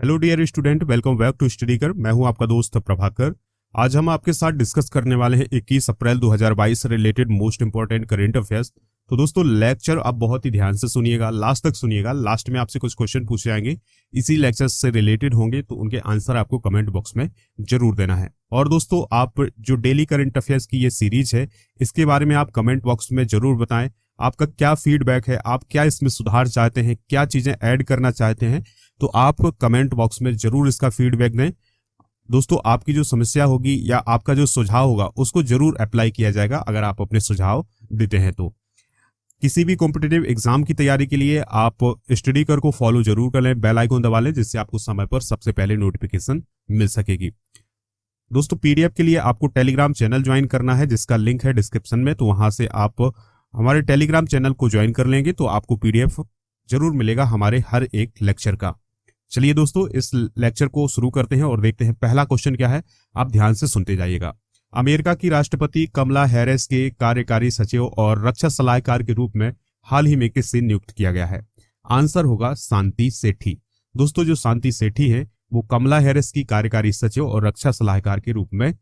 Hello dear student, welcome back to study कर। मैं हूं आपका दोस्त प्रभाकर। आज हम आपके साथ डिस्कस करने वाले हैं 21 अप्रैल 2022 से related most important current affairs. तो दोस्तों, लेक्चर आप बहुत ही ध्यान से सुनिएगा, लास्ट तक सुनिएगा। लास्ट में आपसे कुछ क्वेश्चन पूछे जाएंगे, इसी लेक्चर से रिलेटेड होंगे, तो उनके आंसर आपको कमेंट बॉक्स में जरूर देना है। और दोस्तों, आप जो डेली करंट अफेयर्स की ये सीरीज है, इसके बारे में आप कमेंट बॉक्स में जरूर बताएं। आपका क्या फीडबैक है, आप क्या इसमें सुधार चाहते हैं, क्या चीजें ऐड करना चाहते हैं, तो आप कमेंट बॉक्स में जरूर इसका फीडबैक दें। दोस्तों, आपकी जो समस्या होगी या आपका जो सुझाव होगा, उसको जरूर अप्लाई किया जाएगा अगर आप अपने सुझाव देते हैं तो। किसी भी कॉम्पिटिटिव एग्जाम की तैयारी के लिए आप स्टडी कर को फॉलो जरूर कर लें, बेल आइकन दबा लें, जिससे आपको समय पर सबसे पहले नोटिफिकेशन मिल सकेगी। दोस्तों, पीडीएफ के लिए आपको टेलीग्राम चैनल ज्वाइन करना है, जिसका लिंक है डिस्क्रिप्शन में। तो वहां से आप हमारे टेलीग्राम चैनल को ज्वाइन कर लेंगे तो आपको पीडीएफ जरूर मिलेगा हमारे हर एक लेक्चर का। चलिए दोस्तों, इस लेक्चर को शुरू करते हैं और देखते हैं पहला क्वेश्चन क्या है। आप ध्यान से सुनते जाइएगा। अमेरिका की राष्ट्रपति कमला हैरिस के कार्यकारी सचिव और रक्षा सलाहकार के रूप में हाल ही में किसे नियुक्त किया गया है? आंसर होगा शांति सेठी। दोस्तों, जो शांति सेठी है वो कमला हैरिस की कार्यकारी सचिव और रक्षा सलाहकार के रूप में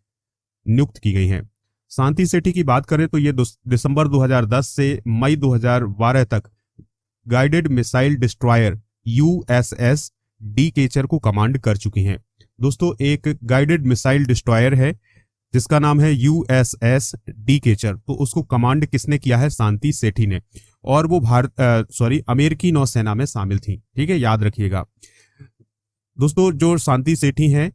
नियुक्त की गई हैं। शांति सेठी की बात करें तो ये दिसंबर 2010 से मई 2012 तक guided missile destroyer USS D केचर को कमांड कर चुकी हैं। दोस्तों, एक गाइडेड मिसाइल डिस्ट्रॉयर है जिसका नाम है यूएसएस डी केचर, तो उसको कमांड किसने किया है? शांति सेठी ने। और वो अमेरिकी नौसेना में शामिल थी। ठीक है, याद रखिएगा दोस्तों। जो शांति सेठी हैं,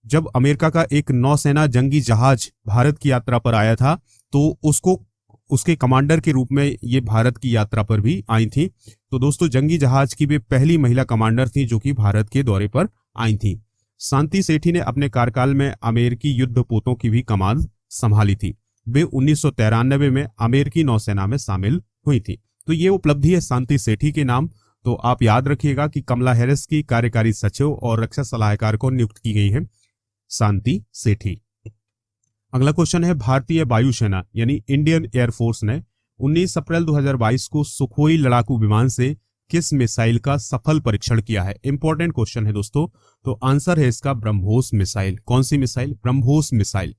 जब अमेरिका का एक नौसेना जंगी जहाज भारत की यात्रा पर आया था, तो उसके कमांडर के रूप में ये भारत की यात्रा पर भी आई थी। तो दोस्तों, जंगी जहाज की वे पहली महिला कमांडर थी जो कि भारत के दौरे पर आई थी। शांति सेठी ने अपने कार्यकाल में अमेरिकी युद्धपोतों की भी कमान संभाली थी। वे 1993 में अमेरिकी नौसेना में शामिल हुई थी। तो ये उपलब्धि है शांति सेठी के नाम। तो आप याद रखिएगा कि कमला हैरिस की कार्यकारी सचिव और रक्षा सलाहकार को नियुक्त की गई है शांति सेठी। अगला क्वेश्चन है, भारतीय वायुसेना यानी इंडियन एयरफोर्स ने 19 अप्रैल 2022 को सुखोई लड़ाकू विमान से किस मिसाइल का सफल परीक्षण किया है? इंपॉर्टेंट क्वेश्चन है दोस्तों। तो आंसर है इसका ब्रह्मोस मिसाइल। कौन सी मिसाइल? ब्रह्मोस मिसाइल।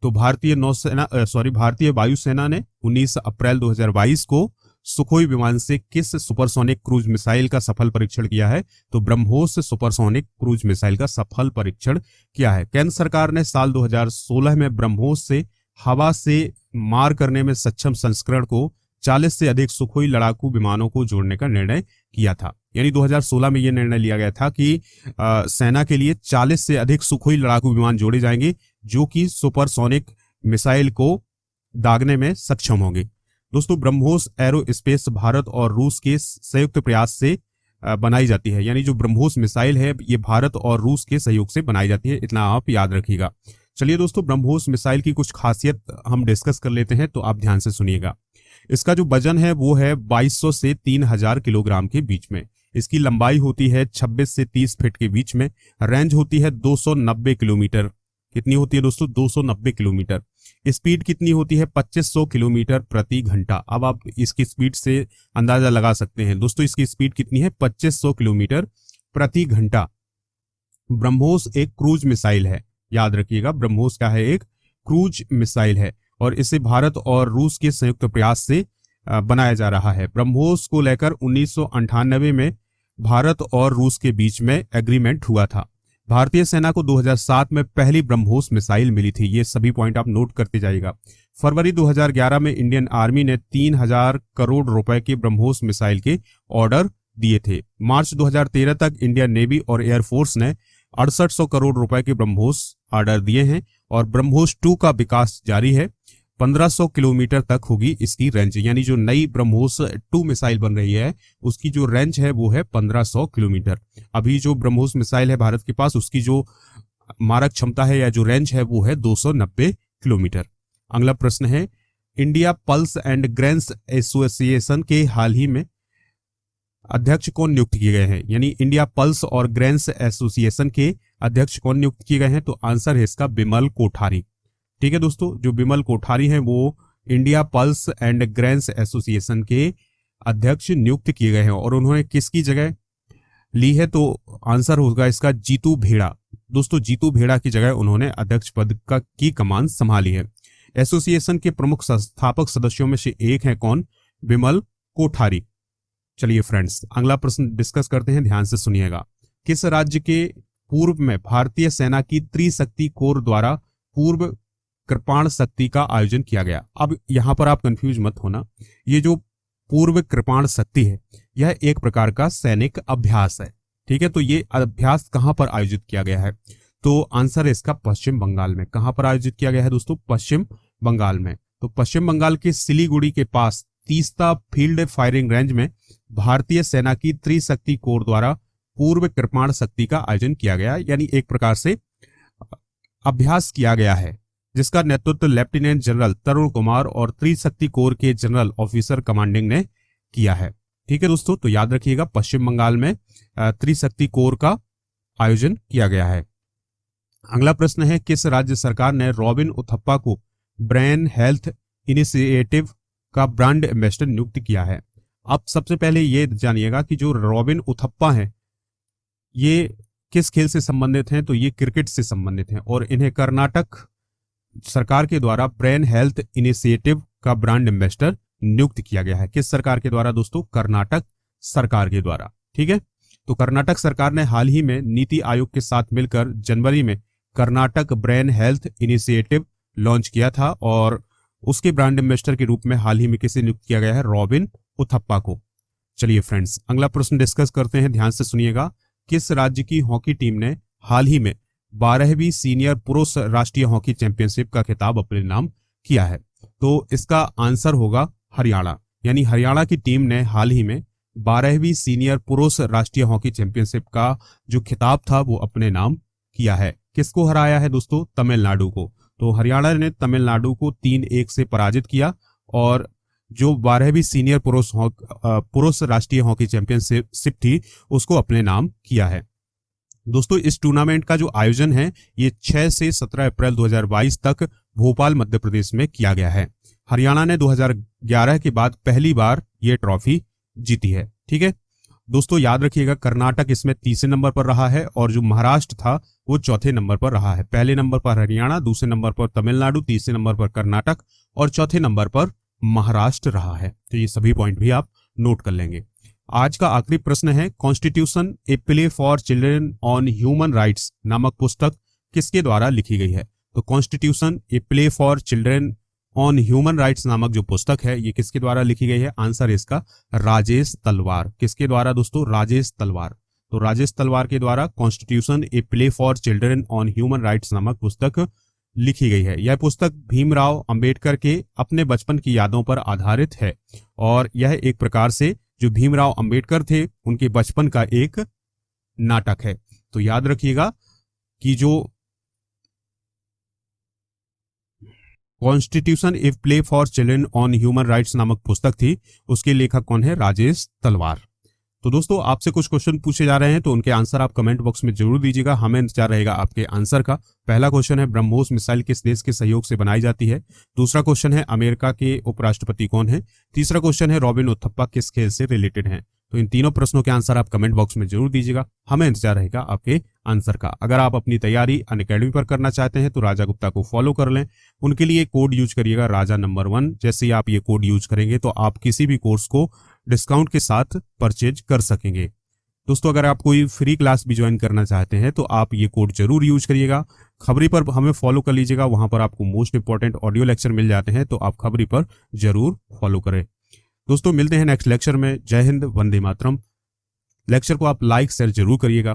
तो भारतीय वायुसेना ने 19 अप्रैल 2022 को सुखोई विमान से किस सुपरसोनिक क्रूज मिसाइल का सफल परीक्षण किया है? तो ब्रह्मोस सुपरसोनिक क्रूज मिसाइल का सफल परीक्षण किया है। केंद्र सरकार ने साल 2016 में ब्रह्मोस से हवा से मार करने में सक्षम संस्करण को 40 से अधिक सुखोई लड़ाकू विमानों को जोड़ने का निर्णय किया था। यानी 2016 में यह निर्णय लिया गया था कि सेना के लिए 40 से अधिक सुखोई लड़ाकू विमान जोड़े जाएंगे जो कि सुपरसोनिक मिसाइल को दागने में सक्षम होंगे। दोस्तों, ब्रह्मोस एरोस्पेस भारत और रूस के संयुक्त प्रयास से बनाई जाती है। यानी जो ब्रह्मोस मिसाइल है ये भारत और रूस के सहयोग से बनाई जाती है, इतना आप याद रखिएगा। चलिए दोस्तों, ब्रह्मोस मिसाइल की कुछ खासियत हम डिस्कस कर लेते हैं, तो आप ध्यान से सुनिएगा। इसका जो वजन है वो है 2200 से 3000 किलोग्राम के बीच में। इसकी लंबाई होती है 26 से 30 फीट के बीच में। रेंज होती है 290 किलोमीटर। कितनी होती है दोस्तों? 290 किलोमीटर। स्पीड कितनी होती है? 2500 किलोमीटर प्रति घंटा। अब आप इसकी स्पीड से अंदाजा लगा सकते हैं दोस्तों, इसकी स्पीड कितनी है? 2500 किलोमीटर प्रति घंटा। ब्रह्मोस एक क्रूज मिसाइल है, याद रखिएगा। ब्रह्मोस क्या है? एक क्रूज मिसाइल है और इसे भारत और रूस के संयुक्त प्रयास से बनाया जा रहा है। ब्रह्मोस को लेकर 1998 में भारत और रूस के बीच में एग्रीमेंट हुआ था। भारतीय सेना को 2007 में पहली ब्रह्मोस मिसाइल मिली थी। ये सभी पॉइंट आप नोट करते जाइएगा। फरवरी 2011 में इंडियन आर्मी ने 3000 करोड़ रुपए के ब्रह्मोस मिसाइल के ऑर्डर दिए थे। मार्च 2013 तक इंडियन नेवी और एयरफोर्स ने 6800 करोड़ रुपए के ब्रह्मोस ऑर्डर दिए हैं और ब्रह्मोस 2 का विकास जारी है। 1500 किलोमीटर तक होगी इसकी रेंज। यानी जो नई ब्रह्मोस 2 मिसाइल बन रही है उसकी जो रेंज है वो है 1500 किलोमीटर। अभी जो ब्रह्मोस मिसाइल है भारत के पास, उसकी जो मारक क्षमता है या जो रेंज है वो है 290 किलोमीटर। अगला प्रश्न है, India pulse and grains association के हाल ही में अध्यक्ष कौन नियुक्त किए गए हैं? यानी इंडिया पल्स और ग्रेन्स एसोसिएशन के अध्यक्ष कौन नियुक्त किए गए हैं? तो आंसर है इसका बिमल कोठारी। ठीक है दोस्तों, जो बिमल कोठारी हैं वो India pulse and grains association के अध्यक्ष नियुक्त किए गए हैं और उन्होंने किसकी जगह ली है, तो आंसर होगा इसका जीतू भेड़ा। दोस्तों जीतू भेड़ा की जगह उन्होंने अध्यक्ष पद की कमान संभाली है। एसोसिएशन के प्रमुख संस्थापक सदस्यों में से एक है कौन? विमल कोठारी। चलिए फ्रेंड्स, अगला प्रश्न डिस्कस करते हैं, ध्यान से सुनिएगा। किस राज्य के पूर्व में भारतीय सेना की त्रिशक्ति कोर द्वारा पूर्व कृपाण शक्ति का आयोजन किया गया? अब यहां पर आप कंफ्यूज मत होना, ये जो पूर्व कृपाण शक्ति है यह एक प्रकार का सैनिक अभ्यास है, ठीक है। तो ये अभ्यास कहां पर आयोजित किया गया है? तो आंसर है इसका पश्चिम बंगाल में। कहां पर आयोजित किया गया है दोस्तों? पश्चिम बंगाल में। तो पश्चिम बंगाल के सिलीगुड़ी के पास तीस्ता फील्ड फायरिंग रेंज में भारतीय सेना की त्रिशक्ति कोर द्वारा पूर्व कृपाण शक्ति का आयोजन किया गया, यानी एक प्रकार से अभ्यास किया गया है, जिसका नेतृत्व लेफ्टिनेंट जनरल तरुण कुमार और त्रिशक्ति कोर के जनरल ऑफिसर कमांडिंग ने किया है, ठीक है दोस्तों। तो याद रखिएगा, पश्चिम बंगाल में त्रिशक्ति कोर का आयोजन किया गया है। अगला प्रश्न है, किस राज्य सरकार ने रॉबिन उथप्पा को ब्रेन हेल्थ इनिशिएटिव का ब्रांड एम्बेसडर नियुक्त किया है? अब सबसे पहले ये जानिएगा कि जो रॉबिन उथप्पा है ये किस खेल से संबंधित हैं? तो ये क्रिकेट से संबंधित हैं और इन्हें कर्नाटक सरकार के द्वारा ब्रेन हेल्थ इनिशिएटिव का ब्रांड एम्बेसडर नियुक्त किया गया है। किस सरकार के द्वारा दोस्तों? कर्नाटक सरकार के द्वारा, ठीक है। तो कर्नाटक सरकार ने हाल ही में नीति आयोग के साथ मिलकर जनवरी में Karnataka brain health initiative launch किया था और उसके ब्रांड एम्बेसडर के रूप में हाल ही में किसे नियुक्त किया गया है? रॉबिन उथप्पा को। चलिए फ्रेंड्स, अगला प्रश्न डिस्कस करते हैं, ध्यान से सुनिएगा। किस राज्य की हॉकी टीम ने हाल ही में 12वीं सीनियर पुरुष राष्ट्रीय हॉकी चैंपियनशिप का खिताब अपने नाम किया है? तो इसका आंसर होगा हरियाणा, यानी हरियाणा की टीम ने हाल ही में 12वीं सीनियर पुरुष राष्ट्रीय हॉकी चैंपियनशिप का जो खिताब था वो अपने नाम किया है। किसको हराया है दोस्तों? तमिलनाडु को। तो हरियाणा ने तमिलनाडु को 3-1 से पराजित किया और जो 12वीं सीनियर पुरुष राष्ट्रीय हॉकी चैंपियनशिप थी उसको अपने नाम किया है। दोस्तों इस टूर्नामेंट का जो आयोजन है ये 6 से 17 अप्रैल 2022 तक भोपाल मध्य प्रदेश में किया गया है। हरियाणा ने 2011 के बाद पहली बार ये ट्रॉफी जीती है, ठीक है दोस्तों। याद रखिएगा, कर्नाटक इसमें तीसरे नंबर पर रहा है और जो महाराष्ट्र था वो चौथे नंबर पर रहा है। पहले नंबर पर हरियाणा, दूसरे नंबर पर तमिलनाडु, तीसरे नंबर पर कर्नाटक और चौथे नंबर पर महाराष्ट्र रहा है। तो ये सभी पॉइंट भी आप नोट कर लेंगे। आज का आखिरी प्रश्न है, constitution a play for children on human rights नामक पुस्तक किसके द्वारा लिखी गई है? तो constitution a play for children on human rights नामक जो पुस्तक है ये किसके द्वारा लिखी गई है? आंसर इसका राजेश तलवार। किसके द्वारा दोस्तों? राजेश तलवार। तो राजेश तलवार के द्वारा constitution a play for children on human rights नामक पुस्तक लिखी गई है। यह पुस्तक भीमराव अंबेडकर के अपने बचपन की यादों पर आधारित है और यह एक प्रकार से जो भीमराव अंबेडकर थे उनके बचपन का एक नाटक है। तो याद रखिएगा कि जो constitution a play for children on human rights नामक पुस्तक थी उसके लेखक कौन है? राजेश तलवार। तो दोस्तों आपसे कुछ क्वेश्चन पूछे जा रहे हैं तो उनके आंसर आप कमेंट बॉक्स में जरूर दीजिएगा, हमें इंतजार रहेगा आपके आंसर का। पहला क्वेश्चन है, ब्रह्मोस मिसाइल किस देश के सहयोग से बनाई जाती है? दूसरा क्वेश्चन है, अमेरिका के उपराष्ट्रपति कौन है? तीसरा क्वेश्चन है, रॉबिन उथप्पा किस खेल से रिलेटेड है? तो इन तीनों प्रश्नों के आंसर आप कमेंट बॉक्स में जरूर दीजिएगा, हमें इंतजार रहेगा आपके आंसर का। अगर आप अपनी तैयारी अनअकैडमी पर करना चाहते हैं तो राजा गुप्ता को फॉलो कर लें, उनके लिए कोड यूज करिएगा राजा नंबर 1। जैसे ही आप ये कोड यूज करेंगे तो आप किसी भी कोर्स को डिस्काउंट के साथ परचेज कर सकेंगे। दोस्तों अगर आप कोई फ्री क्लास भी ज्वाइन करना चाहते हैं तो आप ये कोड जरूर यूज करिएगा। खबरी पर हमें फॉलो कर लीजिएगा, वहां पर आपको मोस्ट इंपॉर्टेंट ऑडियो लेक्चर मिल जाते हैं, तो आप खबरी पर जरूर फॉलो करें। दोस्तों मिलते हैं नेक्स्ट लेक्चर में। जय हिंद, वंदे मातरम। लेक्चर को आप लाइक शेयर जरूर करिएगा।